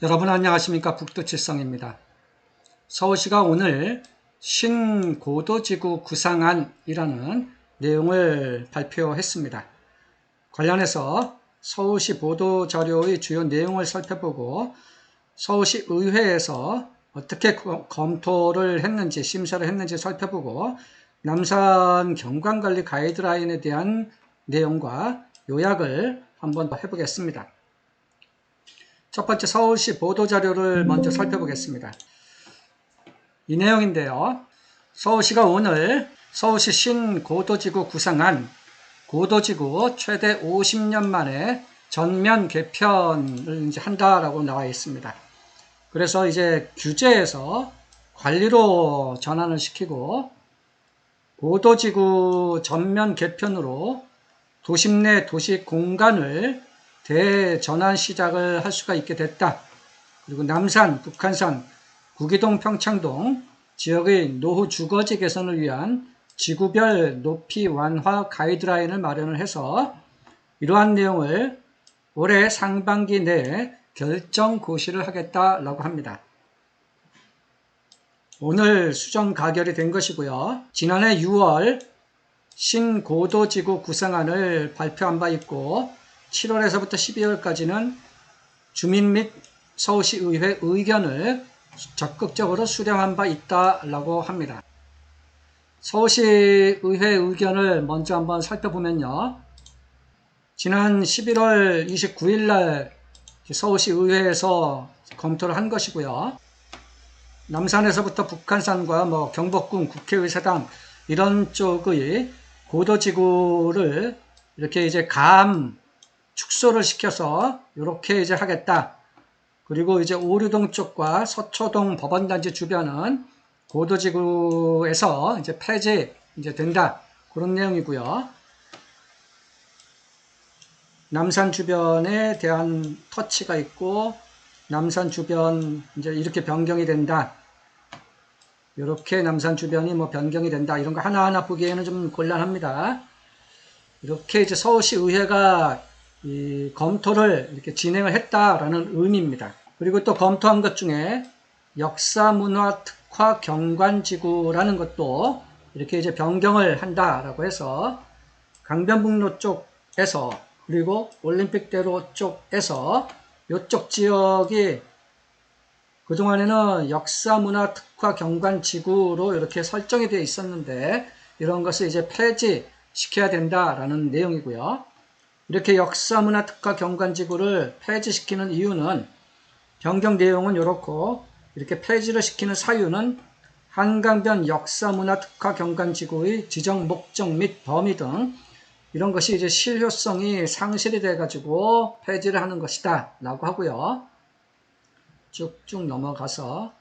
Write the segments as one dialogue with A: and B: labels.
A: 여러분 안녕하십니까. 북두칠성입니다. 서울시가 오늘 신고도지구 구상안이라는 내용을 발표했습니다. 관련해서 서울시 보도자료의 주요 내용을 살펴보고 서울시 의회에서 어떻게 검토를 했는지, 심사를 했는지 살펴보고 남산 경관관리 가이드라인에 대한 내용과 요약을 한번 해보겠습니다. 첫 번째 서울시 보도자료를 먼저 살펴보겠습니다. 이 내용인데요. 서울시가 오늘 서울시 신고도지구 구상안 고도지구 최대 50년 만에 전면 개편을 이제 한다라고 나와 있습니다. 그래서 이제 규제에서 관리로 전환을 시키고 고도지구 전면 개편으로 도심 내 도시 공간을 대전환 시작을 할 수가 있게 됐다. 그리고 남산, 북한산, 구기동, 평창동 지역의 노후 주거지 개선을 위한 지구별 높이 완화 가이드라인을 마련을 해서 이러한 내용을 올해 상반기 내에 결정 고시를 하겠다라고 합니다. 오늘 수정 가결이 된 것이고요. 지난해 6월 신고도지구 구상안을 발표한 바 있고 7월에서부터 12월까지는 주민 및 서울시의회 의견을 적극적으로 수렴한 바 있다라고 합니다. 서울시의회 의견을 먼저 한번 살펴보면요. 지난 11월 29일 날 서울시의회에서 검토를 한 것이고요. 남산에서부터 북한산과 경복궁, 국회의사당 이런 쪽의 고도지구를 이렇게 이제 축소를 시켜서 이렇게 이제 하겠다. 그리고 이제 오류동 쪽과 서초동 법원단지 주변은 고도지구에서 이제 폐지 이제 된다. 그런 내용이고요. 남산 주변에 대한 터치가 있고 남산 주변 이제 이렇게 변경이 된다. 이렇게 남산 주변이 변경이 된다. 이런 거 하나하나 보기에는 좀 곤란합니다. 이렇게 이제 서울시 의회가 이 검토를 이렇게 진행을 했다라는 의미입니다. 그리고 또 검토한 것 중에 역사문화 특화 경관지구라는 것도 이렇게 이제 변경을 한다라고 해서 강변북로 쪽에서 그리고 올림픽대로 쪽에서 이쪽 지역이 그동안에는 역사문화 특화 경관지구로 이렇게 설정이 되어 있었는데 이런 것을 이제 폐지시켜야 된다라는 내용이고요. 이렇게 역사문화 특화 경관지구를 폐지시키는 이유는 변경 내용은 이렇고 이렇게 폐지를 시키는 사유는 한강변 역사문화 특화 경관지구의 지정 목적 및 범위 등 이런 것이 이제 실효성이 상실이 돼가지고 폐지를 하는 것이다 라고 하고요. 쭉쭉 넘어가서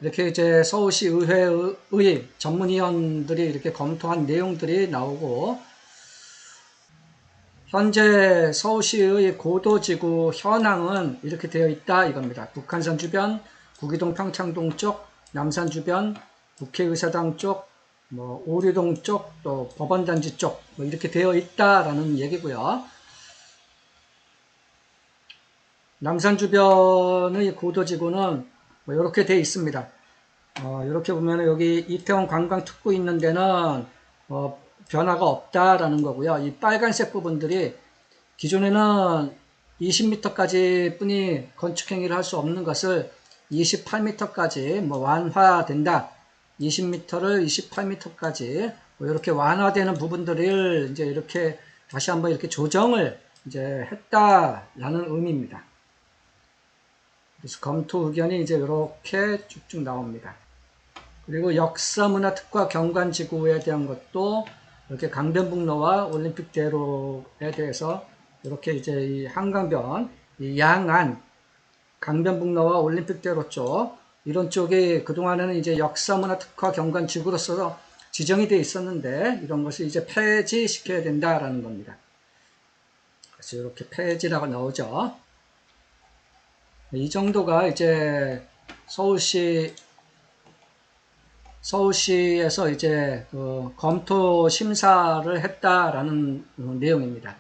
A: 이렇게 이제 서울시 의회의 전문위원들이 이렇게 검토한 내용들이 나오고 현재 서울시의 고도지구 현황은 이렇게 되어 있다 이겁니다. 북한산 주변, 구기동 평창동 쪽, 남산 주변, 국회의사당 쪽, 오류동 쪽, 또 법원단지 쪽 이렇게 되어 있다라는 얘기고요. 남산 주변의 고도지구는 이렇게 되어 있습니다. 이렇게 보면 여기 이태원 관광특구 있는 데는 변화가 없다라는 거고요. 이 빨간색 부분들이 기존에는 20m까지 뿐이 건축행위를 할 수 없는 것을 28m까지 완화된다. 20m를 28m까지 이렇게 완화되는 부분들을 이제 이렇게 다시 한번 이렇게 조정을 이제 했다라는 의미입니다. 그래서 검토 의견이 이제 이렇게 쭉쭉 나옵니다. 그리고 역사문화 특화 경관지구에 대한 것도 이렇게 강변북로와 올림픽대로에 대해서 이렇게 이제 이 한강변, 이 양안, 강변북로와 올림픽대로 쪽, 이런 쪽이 그동안에는 이제 역사문화 특화 경관지구로서 지정이 되어 있었는데, 이런 것을 이제 폐지시켜야 된다라는 겁니다. 그래서 이렇게 폐지라고 나오죠. 이 정도가 이제 서울시에서 이제 검토 심사를 했다라는 내용입니다.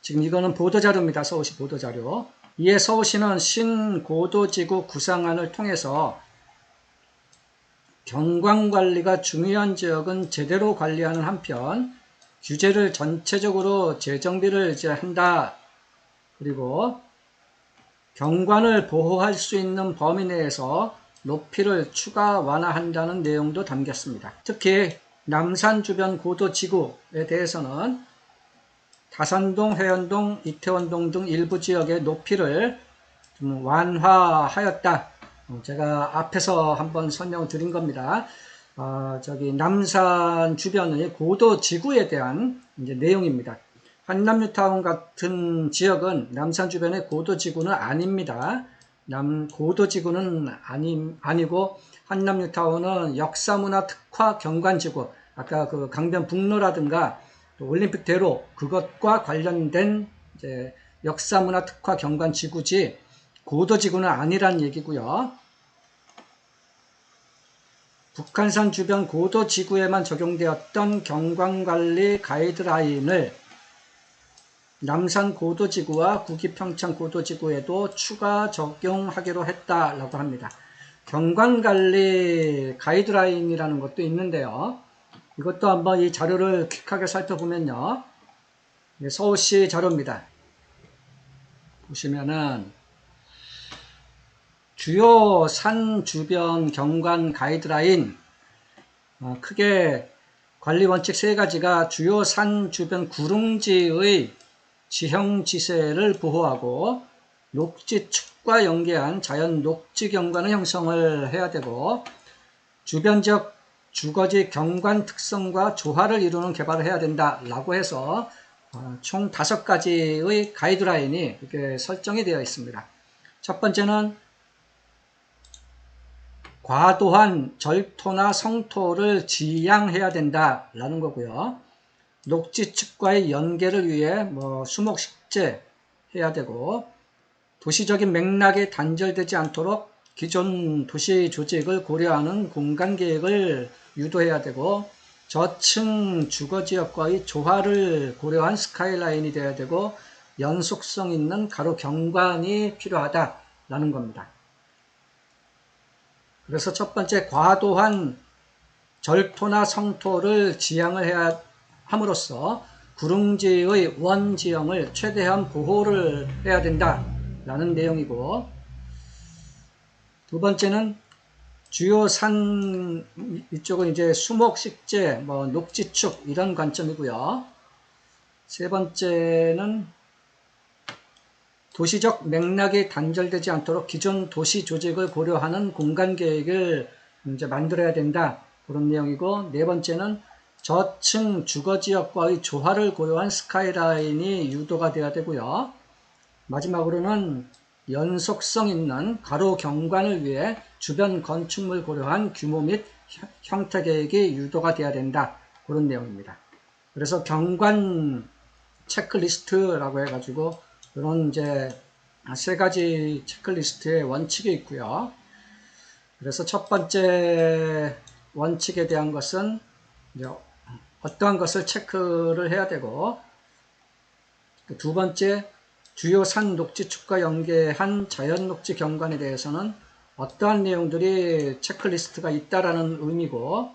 A: 지금 이거는 보도자료입니다. 서울시 보도자료. 이에 서울시는 신고도지구 구상안을 통해서 경관관리가 중요한 지역은 제대로 관리하는 한편 규제를 전체적으로 재정비를 이제 한다. 그리고 경관을 보호할 수 있는 범위 내에서 높이를 추가 완화한다는 내용도 담겼습니다. 특히 남산 주변 고도지구에 대해서는 다산동, 해연동, 이태원동 등 일부 지역의 높이를 좀 완화하였다. 제가 앞에서 한번 설명을 드린 겁니다. 저기 남산 주변의 고도지구에 대한 이제 내용입니다. 한남뉴타운 같은 지역은 남산 주변의 고도지구는 아닙니다. 고도지구는 아니고 한남뉴타운은 역사문화 특화 경관지구, 아까 그 강변북로라든가 또 올림픽대로 그것과 관련된 이제 역사문화 특화 경관지구지 고도지구는 아니란 얘기고요. 북한산 주변 고도지구에만 적용되었던 경관관리 가이드라인을 남산 고도지구와 구기평창 고도지구에도 추가 적용하기로 했다라고 합니다. 경관관리 가이드라인이라는 것도 있는데요. 이것도 한번 이 자료를 퀵하게 살펴보면요. 서울시 자료입니다. 보시면은 주요 산 주변 경관 가이드라인, 크게 관리 원칙 3가지가 주요 산 주변 구릉지의 지형지세를 보호하고 녹지 축과 연계한 자연 녹지 경관의 형성을 해야 되고 주변 지역 주거지 경관 특성과 조화를 이루는 개발을 해야 된다라고 해서 총 5가지의 가이드라인이 이렇게 설정이 되어 있습니다. 첫 번째는 과도한 절토나 성토를 지양해야 된다라는 거고요. 녹지축과의 연계를 위해 수목식재 해야 되고 도시적인 맥락이 단절되지 않도록 기존 도시 조직을 고려하는 공간 계획을 유도해야 되고 저층 주거지역과의 조화를 고려한 스카이라인이 되어야 되고 연속성 있는 가로 경관이 필요하다라는 겁니다. 그래서 첫 번째 과도한 절토나 성토를 지양을 해야 함으로써 구릉지의 원지형을 최대한 보호를 해야 된다라는 내용이고 두 번째는 주요 산 이쪽은 이제 수목식재, 녹지축 이런 관점이고요. 세 번째는 도시적 맥락이 단절되지 않도록 기존 도시 조직을 고려하는 공간 계획을 이제 만들어야 된다. 그런 내용이고, 네 번째는 저층 주거지역과의 조화를 고려한 스카이라인이 유도가 되어야 되고요. 마지막으로는 연속성 있는 가로 경관을 위해 주변 건축물 고려한 규모 및 형태 계획이 유도가 되어야 된다. 그런 내용입니다. 그래서 경관 체크리스트라고 해가지고 이런 이제 3가지 체크리스트의 원칙이 있고요. 그래서 첫 번째 원칙에 대한 것은 이제 어떠한 것을 체크를 해야 되고, 두 번째 주요 산 녹지축과 연계한 자연 녹지 경관에 대해서는 어떠한 내용들이 체크리스트가 있다라는 의미고,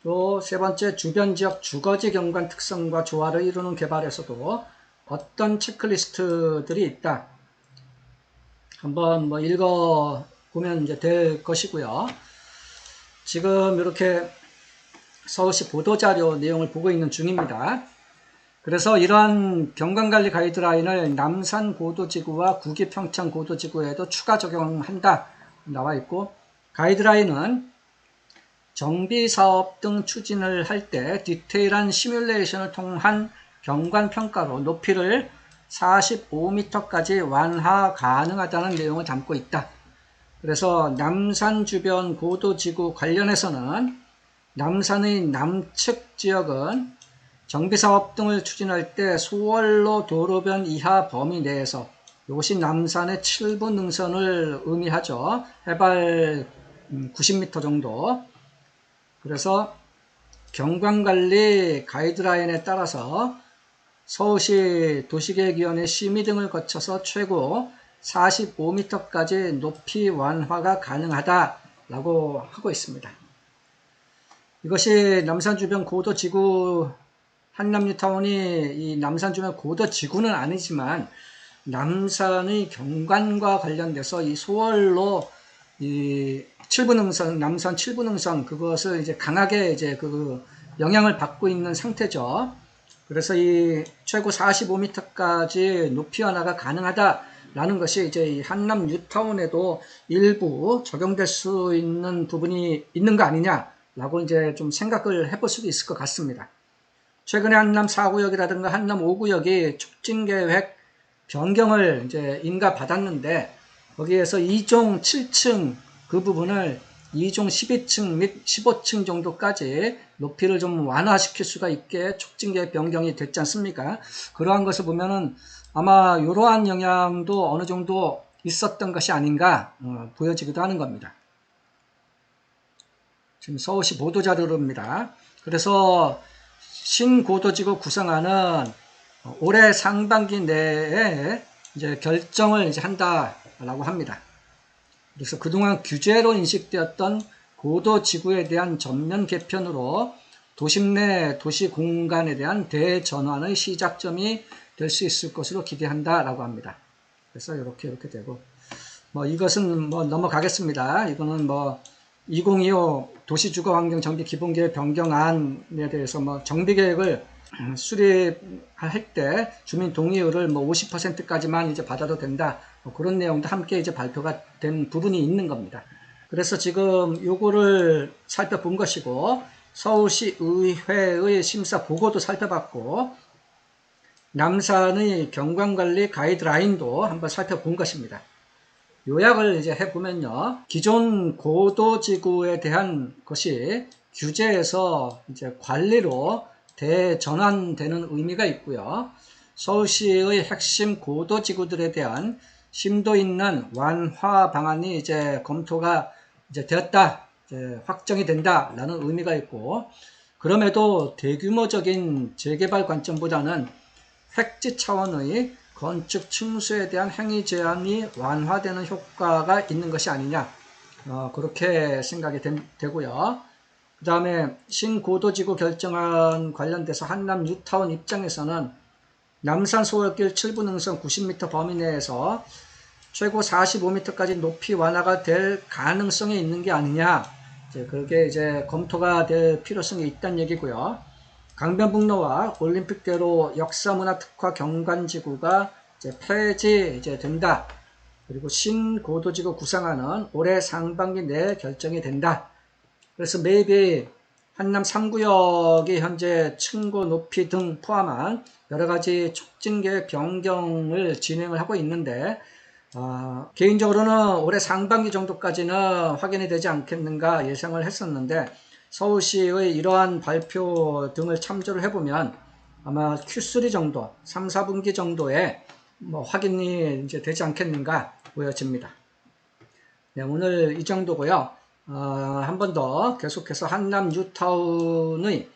A: 또 세 번째 주변 지역 주거지 경관 특성과 조화를 이루는 개발에서도 어떤 체크리스트들이 있다. 한번 읽어보면 이제 될 것이고요. 지금 이렇게 서울시 보도자료 내용을 보고 있는 중입니다. 그래서 이러한 경관관리 가이드라인을 남산 고도지구와 구기평창 고도지구에도 추가 적용한다 나와 있고, 가이드라인은 정비사업 등 추진을 할 때 디테일한 시뮬레이션을 통한 경관평가로 높이를 45m까지 완화 가능하다는 내용을 담고 있다. 그래서 남산 주변 고도지구 관련해서는 남산의 남측 지역은 정비사업 등을 추진할 때 소월로 도로변 이하 범위 내에서, 이것이 남산의 7부 능선을 의미하죠. 해발 90m 정도. 그래서 경관관리 가이드라인에 따라서 서울시 도시계획위원회 심의 등을 거쳐서 최고 45m까지 높이 완화가 가능하다라고 하고 있습니다. 이것이 남산 주변 고도지구 한남뉴타운이 이 남산 주변 고도지구는 아니지만 남산의 경관과 관련돼서 이 소월로 이 칠분응선, 남산 칠분응선 그것을 이제 강하게 이제 그 영향을 받고 있는 상태죠. 그래서 이 최고 45m까지 높이 완화가 가능하다라는 것이 이제 이 한남 뉴타운에도 일부 적용될 수 있는 부분이 있는 거 아니냐라고 이제 좀 생각을 해볼 수도 있을 것 같습니다. 최근에 한남 4구역이라든가 한남 5구역이 촉진계획 변경을 이제 인가받았는데 거기에서 2종 7층 그 부분을 2종 12층 및 15층 정도까지 높이를 좀 완화시킬 수가 있게 촉진계획 변경이 됐지 않습니까? 그러한 것을 보면은 아마 이러한 영향도 어느 정도 있었던 것이 아닌가 보여지기도 하는 겁니다. 지금 서울시 보도자료입니다. 그래서 신고도지구 구성안은 올해 상반기 내에 이제 결정을 이제 한다라고 합니다. 그래서 그동안 규제로 인식되었던 고도지구에 대한 전면 개편으로 도심 내 도시 공간에 대한 대전환의 시작점이 될 수 있을 것으로 기대한다라고 합니다. 그래서 이렇게 되고 이것은 넘어가겠습니다. 이거는 2025 도시주거환경 정비 기본계획 변경안에 대해서 정비계획을 수립할 때 주민 동의율을 50%까지만 이제 받아도 된다. 그런 내용도 함께 이제 발표가 된 부분이 있는 겁니다. 그래서 지금 요거를 살펴본 것이고 서울시 의회의 심사 보고도 살펴봤고 남산의 경관관리 가이드라인도 한번 살펴본 것입니다. 요약을 이제 해보면요. 기존 고도지구에 대한 것이 규제에서 이제 관리로 대전환되는 의미가 있고요. 서울시의 핵심 고도지구들에 대한 심도 있는 완화 방안이 이제 검토가 이제 되었다, 이제 확정이 된다라는 의미가 있고, 그럼에도 대규모적인 재개발 관점보다는 획지 차원의 건축 층수에 대한 행위 제한이 완화되는 효과가 있는 것이 아니냐, 그렇게 생각이 되고요. 그 다음에 신고도지구 결정안 관련돼서 한남 뉴타운 입장에서는 남산 소월길 7분응선 90m 범위 내에서 최고 45m까지 높이 완화가 될 가능성이 있는 게 아니냐, 그게 이제 검토가 될 필요성이 있다는 얘기고요. 강변북로와 올림픽대로 역사문화 특화 경관지구가 이제 폐지 된다. 그리고 신고도지구 구상안은 올해 상반기 내에 결정이 된다. 그래서 매입이 한남 3구역이 현재 층고 높이 등 포함한 여러가지 촉진계획 변경을 진행을 하고 있는데 개인적으로는 올해 상반기 정도까지는 확인이 되지 않겠는가 예상을 했었는데 서울시의 이러한 발표 등을 참조를 해보면 아마 Q3 정도, 3, 4분기 정도에 확인이 이제 되지 않겠는가 보여집니다. 네, 오늘 이 정도고요. 한 번 더 계속해서 한남 뉴타운의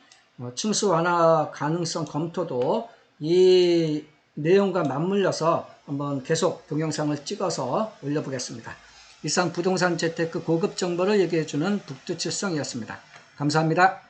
A: 층수 완화 가능성 검토도 이 내용과 맞물려서 한번 계속 동영상을 찍어서 올려보겠습니다. 이상 부동산 재테크 고급 정보를 얘기해주는 북두칠성이었습니다. 감사합니다.